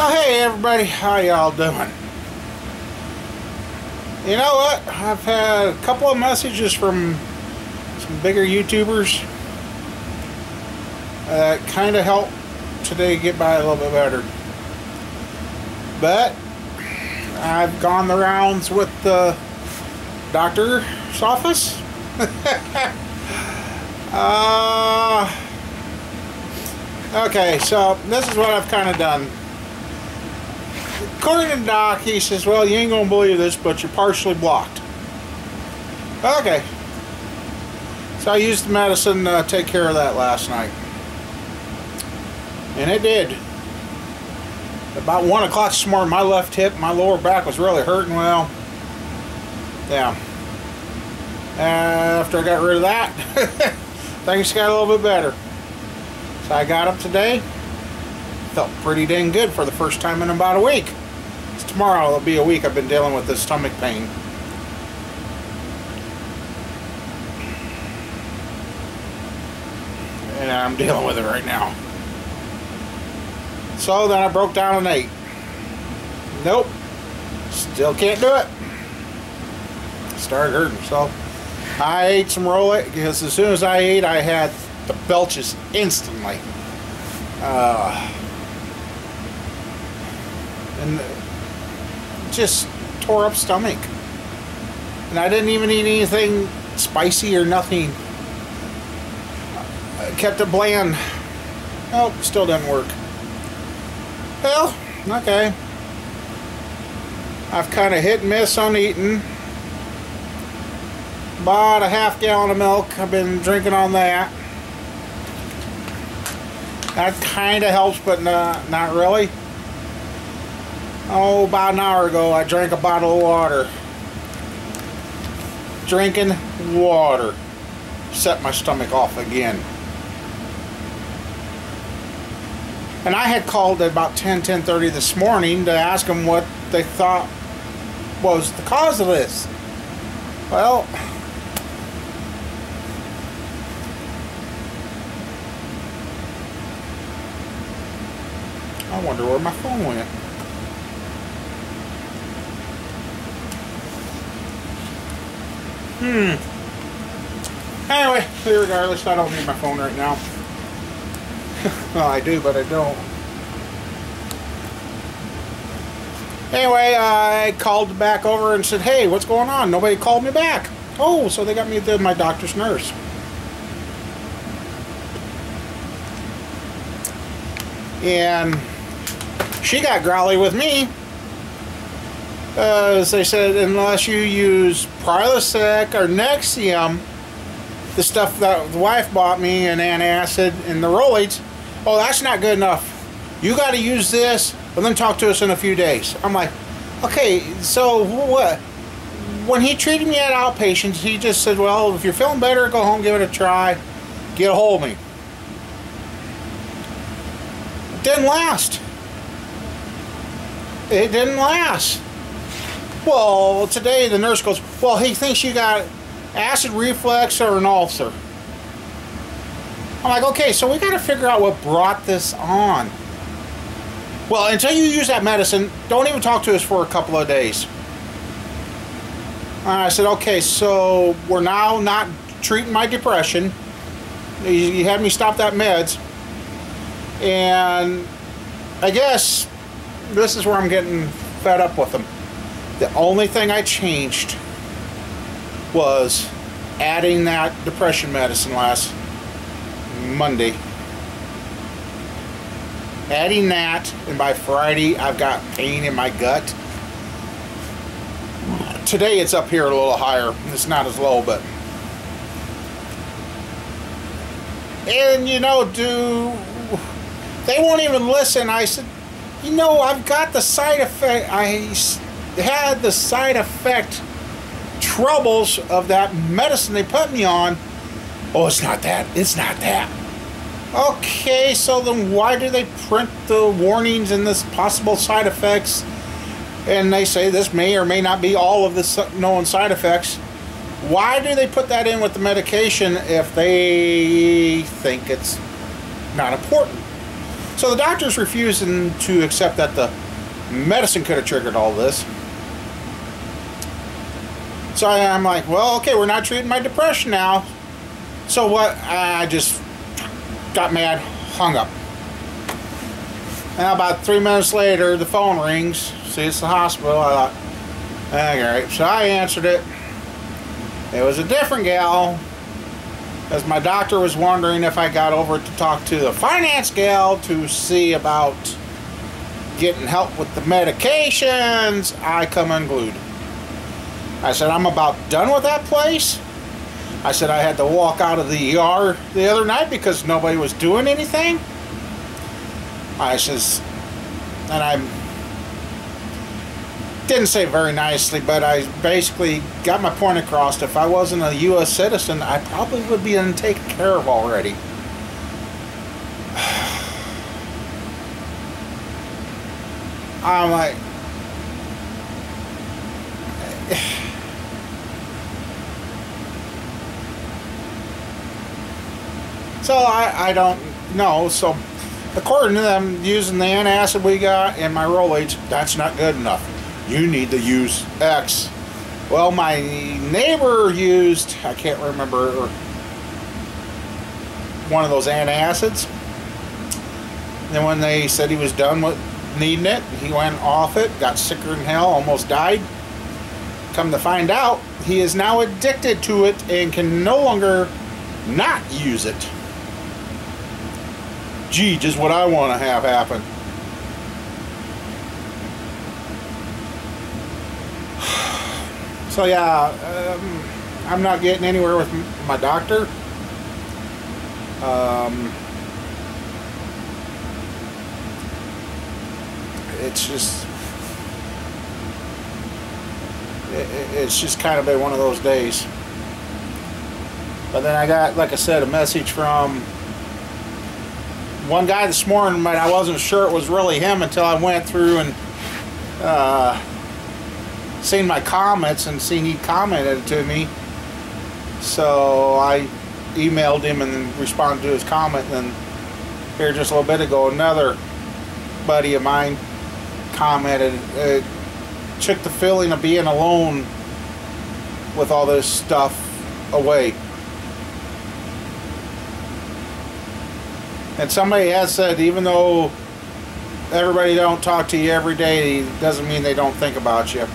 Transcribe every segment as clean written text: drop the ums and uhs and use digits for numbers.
Oh, hey everybody, how y'all doing? You know what? I've had a couple of messages from some bigger YouTubers that kind of helped today get by a little bit better. But I've gone the rounds with the doctor's office. Okay, so this is what I've kind of done. According to the doc, he says, well, you ain't gonna believe this, but you're partially blocked. Okay. So I used the medicine to take care of that last night. And it did. About 1 o'clock this morning, my left hip, my lower back was really hurting. Well, yeah. After I got rid of that, things got a little bit better. So I got up today. Felt pretty dang good for the first time in about a week. Tomorrow it'll be a week I've been dealing with this stomach pain. And I'm dealing with it right now. So then I broke down and ate. Nope. Still can't do it. Started hurting. So I ate some roll-it because as soon as I ate I had the belches instantly. And just tore up stomach. And I didn't even eat anything spicy or nothing. I kept it bland. Nope, still didn't work. Well, okay. I've kind of hit and miss on eating. Bought a half gallon of milk. I've been drinking on that. That kind of helps, but not really. Oh, about an hour ago, I drank a bottle of water. Drinking water set my stomach off again. And I had called at about 10:30 this morning to ask them what they thought was the cause of this. Well, I wonder where my phone went. Anyway, regardless, I don't need my phone right now. Well, I do, but I don't. Anyway, I called back over and said, hey, what's going on? Nobody called me back. Oh, so they got me to my doctor's nurse. And she got growly with me. As they said, unless you use Prilosec or Nexium, the stuff that the wife bought me, and antacid and the Rolaids, oh, that's not good enough. You got to use this and then talk to us in a few days. I'm like, okay, so what? When he treated me at outpatient, he just said, well, if you're feeling better, go home, give it a try, get a hold of me. It didn't last. It didn't last. Well, today the nurse goes, well, he thinks you got acid reflux or an ulcer. I'm like, okay, so we got to figure out what brought this on. Well, until you use that medicine, don't even talk to us for a couple of days. And I said, okay, so we're now not treating my depression. You had me stop that meds. And I guess this is where I'm getting fed up with them. The only thing I changed was adding that depression medicine last Monday. Adding that, and by Friday I've got pain in my gut. Today it's up here a little higher. It's not as low, but... And you know, they won't even listen. I said, you know, I've got the side effect. I had the side effect troubles of that medicine they put me on. Oh, it's not that. It's not that. Okay, so then why do they print the warnings and this possible side effects? And they say this may or may not be all of the known side effects. Why do they put that in with the medication if they think it's not important? So the doctor's refusing to accept that the medicine could have triggered all this. So I'm like, well, okay, we're not treating my depression now. So what? I just got mad, hung up. Now about 3 minutes later, the phone rings. See, it's the hospital. I thought, alright. So I answered it. It was a different gal, as my doctor was wondering if I got over to talk to the finance gal to see about getting help with the medications. I come unglued. I said, I'm about done with that place. I said, I had to walk out of the ER the other night because nobody was doing anything. I says, and I didn't say it very nicely, but I basically got my point across. If I wasn't a U.S. citizen, I probably would be taken care of already. I'm like, so I don't know. So according to them, using the antacid we got and my Rolaids, that's not good enough. You need to use X. Well, my neighbor used, I can't remember, one of those antacids. Then when they said he was done with needing it, he went off it, got sicker than hell, almost died. Come to find out, he is now addicted to it and can no longer not use it. Gee, just what I want to have happen. So yeah, I'm not getting anywhere with my doctor. It's just kind of been one of those days. But then I got, like I said, a message from one guy this morning, but I wasn't sure it was really him until I went through and seen my comments and seen he commented to me. So I emailed him and then responded to his comment. And then here just a little bit ago, another buddy of mine commented, took the feeling of being alone with all this stuff away. And somebody has said, even though everybody don't talk to you every day, doesn't mean they don't think about you.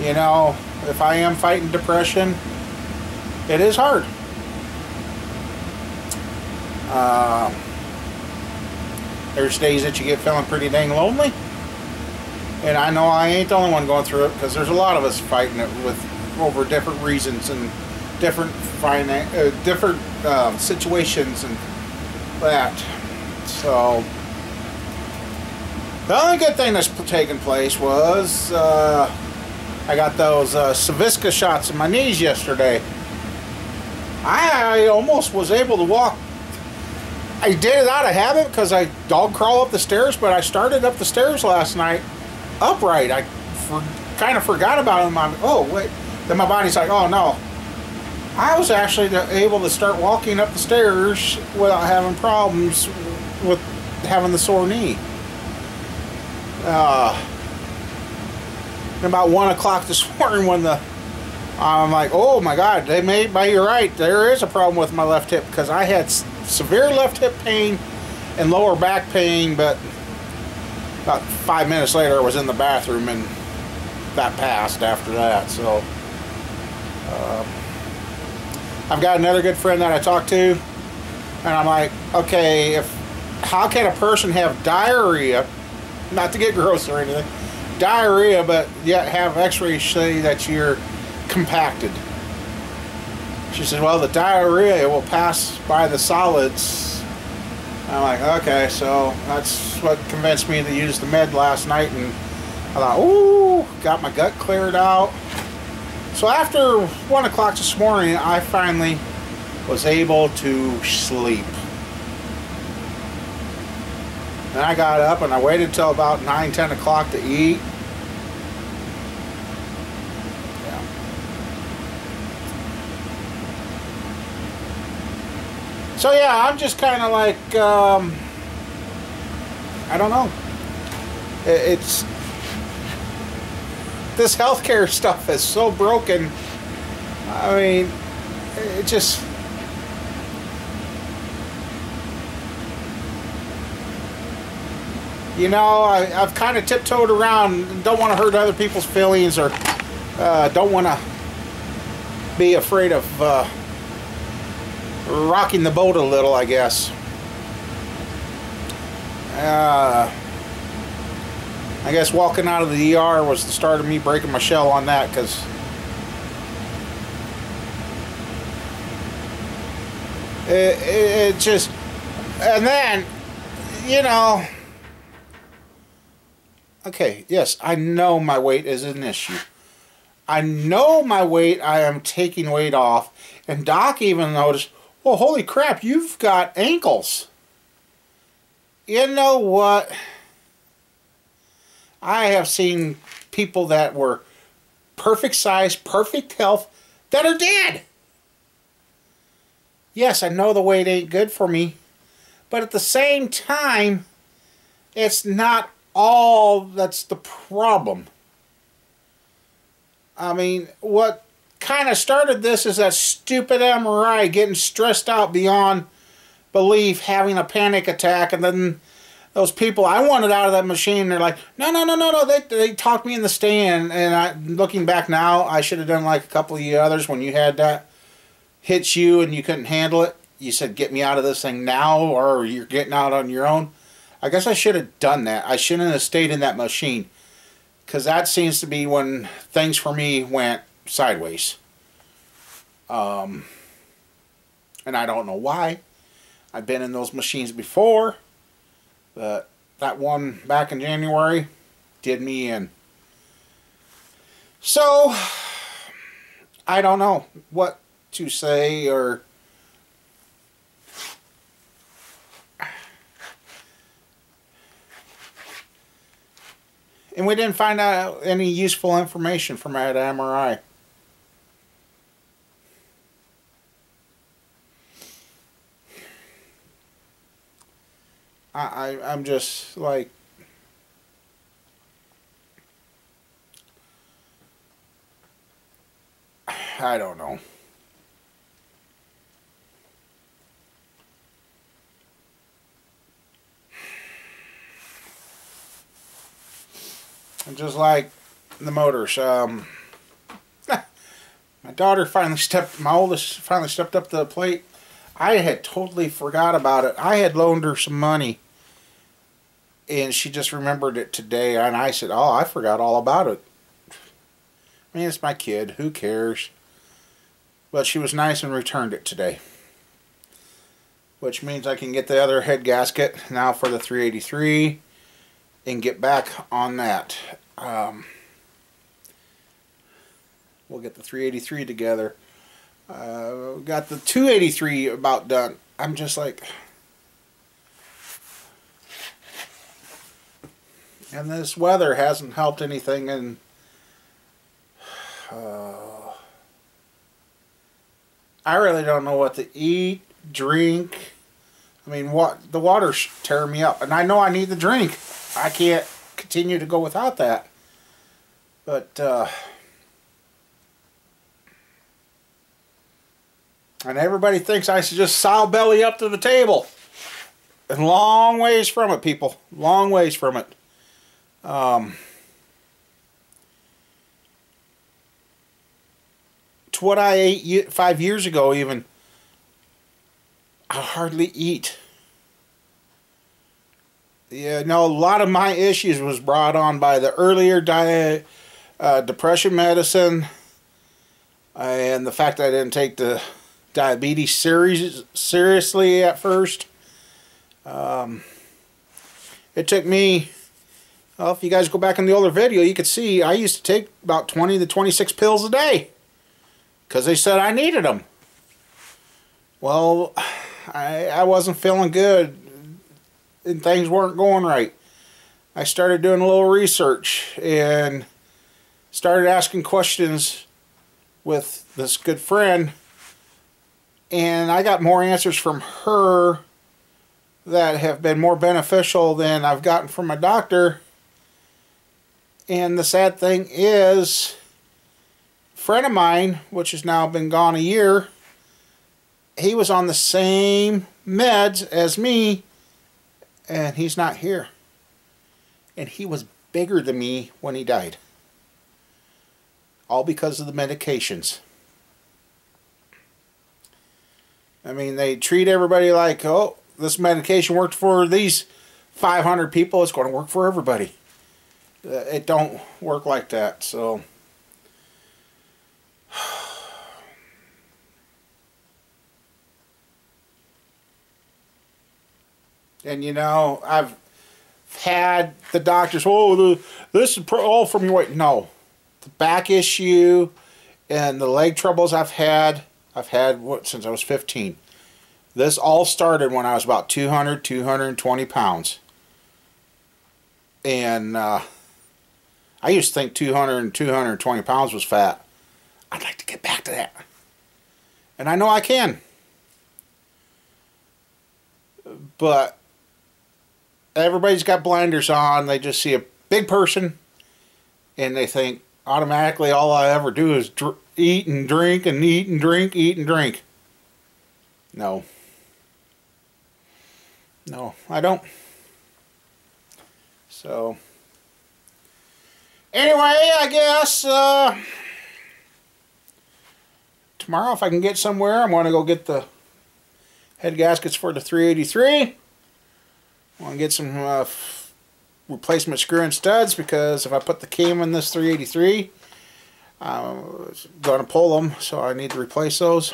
You know, if I am fighting depression, it is hard. There's days that you get feeling pretty dang lonely. And I know I ain't the only one going through it, because there's a lot of us fighting it over different reasons and different situations and that. So the only good thing that's taken place was I got those Savisca shots in my knees yesterday. I almost was able to walk. I did it out of habit because I dog crawl up the stairs, but I started up the stairs last night upright. I kind of forgot about it. Oh wait, then my body's like, oh no. I was actually able to start walking up the stairs without having problems with having the sore knee. About 1 o'clock this morning, when I'm like, oh my God, you're right, there is a problem with my left hip, because I had severe left hip pain and lower back pain, but about 5 minutes later I was in the bathroom and that passed after that. So I've got another good friend that I talk to, and I'm like, okay, how can a person have diarrhea, not to get gross or anything, diarrhea, but yet have x-rays say that you're compacted? She said, well, the diarrhea will pass by the solids. I'm like, okay, so that's what convinced me to use the med last night, and I thought, ooh, got my gut cleared out. So after 1 o'clock this morning, I finally was able to sleep. And I got up and I waited till about 9, 10 o'clock to eat. Yeah. So yeah, I'm just kind of like, I don't know. It's this healthcare stuff is so broken. I mean, it just. You know, I've kind of tiptoed around. Don't want to hurt other people's feelings, or don't want to be afraid of rocking the boat a little, I guess. I guess walking out of the ER was the start of me breaking my shell on that, because it just, and then, you know, okay, yes, I know my weight is an issue. I know my weight, I am taking weight off, and Doc even noticed, well, holy crap, you've got ankles. You know what? I have seen people that were perfect size, perfect health, that are dead. Yes, I know the weight ain't good for me, but at the same time, it's not all that's the problem. I mean, what kind of started this is that stupid MRI getting stressed out beyond belief, having a panic attack, and then those people, I wanted out of that machine, they're like, no, no, no, no, no, they talked me in the stand, and looking back now, I should have done like a couple of you others when you had that hit you and you couldn't handle it. You said, get me out of this thing now, or you're getting out on your own. I guess I should have done that. I shouldn't have stayed in that machine, because that seems to be when things for me went sideways. And I don't know why. I've been in those machines before, but that one back in January did me in. So, I don't know what to say, or and we didn't find out any useful information from that MRI. I'm just like, I don't know. Just like the motors, my daughter my oldest finally stepped up to the plate. I had totally forgot about it. I had loaned her some money, and she just remembered it today, and I said, oh, I forgot all about it. I mean, it's my kid, who cares? But she was nice and returned it today, which means I can get the other head gasket now for the 383 and get back on that. We'll get the 383 together. Got the 283 about done. I'm just like, and this weather hasn't helped anything, and I really don't know what to eat, drink. I mean, the water's tearing me up, and I know I need the drink. I can't continue to go without that. But and everybody thinks I should just sow belly up to the table. And long ways from it, people. Long ways from it. To what I ate 5 years ago, even, I hardly eat. Yeah, no, a lot of my issues was brought on by the earlier diet, depression medicine, and the fact that I didn't take the diabetes seriously at first. It took me, well, if you guys go back in the older video, you could see I used to take about 20 to 26 pills a day, because they said I needed them. Well, I wasn't feeling good, and things weren't going right. I started doing a little research and started asking questions with this good friend And I got more answers from her that have been more beneficial than I've gotten from my doctor. And the sad thing is, a friend of mine, which has now been gone a year, he was on the same meds as me, and he's not here. And he was bigger than me when he died. All because of the medications. I mean, they treat everybody like, oh, this medication worked for these 500 people, it's going to work for everybody. It don't work like that, so... And you know, I've had the doctors, oh, this is all from your weight. No. The back issue and the leg troubles I've had what, since I was 15. This all started when I was about 200, 220 pounds. And I used to think 200 and 220 pounds was fat. I'd like to get back to that. And I know I can. But everybody's got blinders on. They just see a big person and they think automatically all I ever do is eat and drink and eat and drink, eat and drink. No. No, I don't. So, anyway, I guess tomorrow, if I can get somewhere, I'm going to go get the head gaskets for the 383. I want to get some replacement screw and studs, because if I put the cam in this 383, I'm going to pull them, so I need to replace those.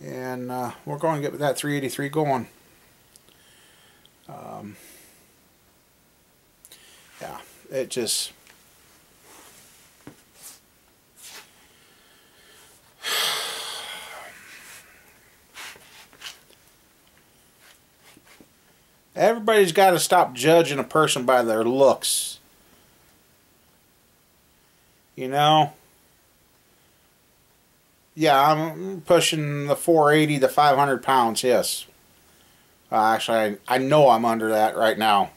And we're going to get that 383 going. Yeah, it just... Everybody's got to stop judging a person by their looks. You know? Yeah, I'm pushing the 480 to 500 pounds, yes. Actually, I know I'm under that right now.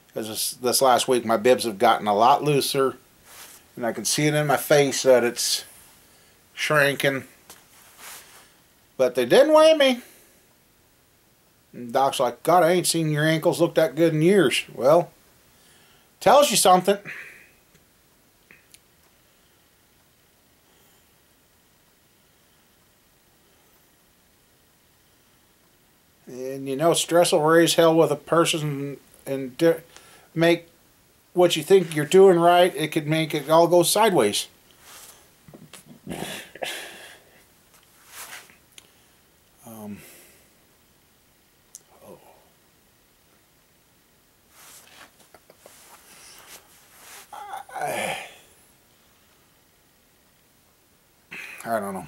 Because this last week my bibs have gotten a lot looser. And I can see it in my face that it's shrinking. But they didn't weigh me. And Doc's like, God, I ain't seen your ankles look that good in years. Well, tells you something. And you know, stress will raise hell with a person and make what you think you're doing right, it could make it all go sideways. I don't know.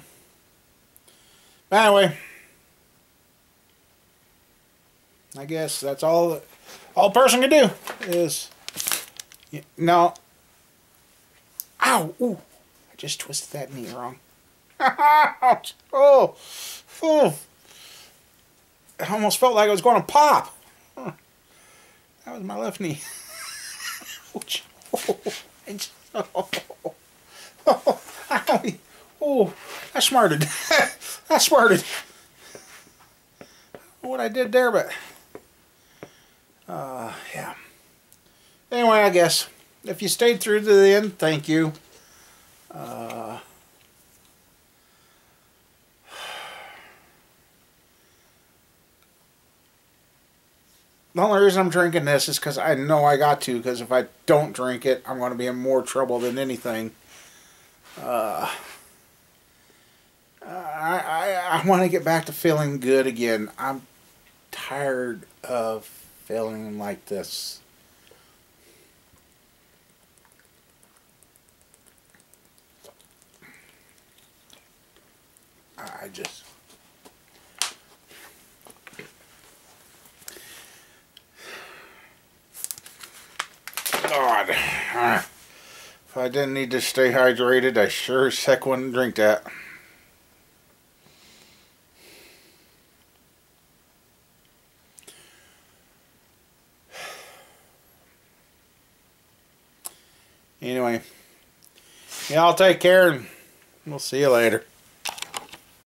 Anyway, I guess that's all a person can do is, no. Ow! Ooh! I just twisted that knee wrong. Ouch! Oh! Oh! I almost felt like I was going to pop. That was my left knee. Ouch! Oh! Oh! I smarted. I smarted. I don't know what I did there, but yeah. Anyway, I guess if you stayed through to the end, thank you. The only reason I'm drinking this is because I know I got to, because if I don't drink it, I'm going to be in more trouble than anything. I want to get back to feeling good again. I'm tired of feeling like this. I just... God. If I didn't need to stay hydrated, I sure as heck wouldn't drink that. Anyway, y'all take care, and we'll see you later.